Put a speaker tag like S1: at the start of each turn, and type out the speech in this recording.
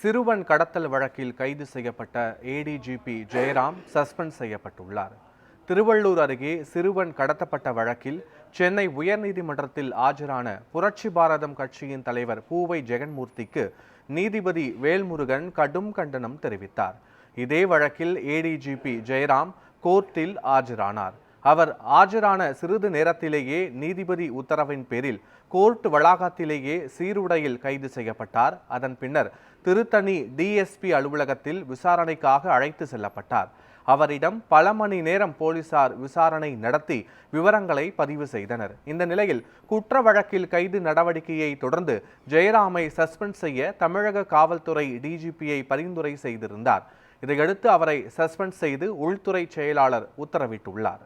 S1: சிறுவன் கடத்தல் வழக்கில் கைது செய்யப்பட்ட ஏடிஜிபி ஜெயராம் சஸ்பெண்ட் செய்யப்பட்டுள்ளார். திருவள்ளூர் அருகே சிறுவன் கடத்தப்பட்ட வழக்கில் சென்னை உயர்நீதிமன்றத்தில் ஆஜரான புரட்சி பாரதம் கட்சியின் தலைவர் பூவை ஜெகன்மூர்த்திக்கு நீதிபதி வேல்முருகன் கடும் கண்டனம் தெரிவித்தார். இதே வழக்கில் ஏடிஜிபி ஜெயராம் கோர்ட்டில் ஆஜரானார். அவர் ஆஜரான சிறிது நேரத்திலேயே நீதிபதி உத்தரவின் பேரில் கோர்ட் வளாகத்திலேயே சீருடையில் கைது செய்யப்பட்டார். அதன் பின்னர் திருத்தணி டிஎஸ்பி அலுவலகத்தில் விசாரணைக்காக அழைத்து செல்லப்பட்டார். அவரிடம் பல மணி நேரம் போலீசார் விசாரணை நடத்தி விவரங்களை பதிவு செய்தனர். இந்த நிலையில் குற்ற வழக்கில் கைது நடவடிக்கையை தொடர்ந்து ஜெயராமை சஸ்பெண்ட் செய்ய தமிழக காவல்துறை டிஜிபியை பரிந்துரை செய்திருந்தார். இதையடுத்து அவரை சஸ்பெண்ட் செய்து உள்துறை செயலாளர் உத்தரவிட்டுள்ளார்.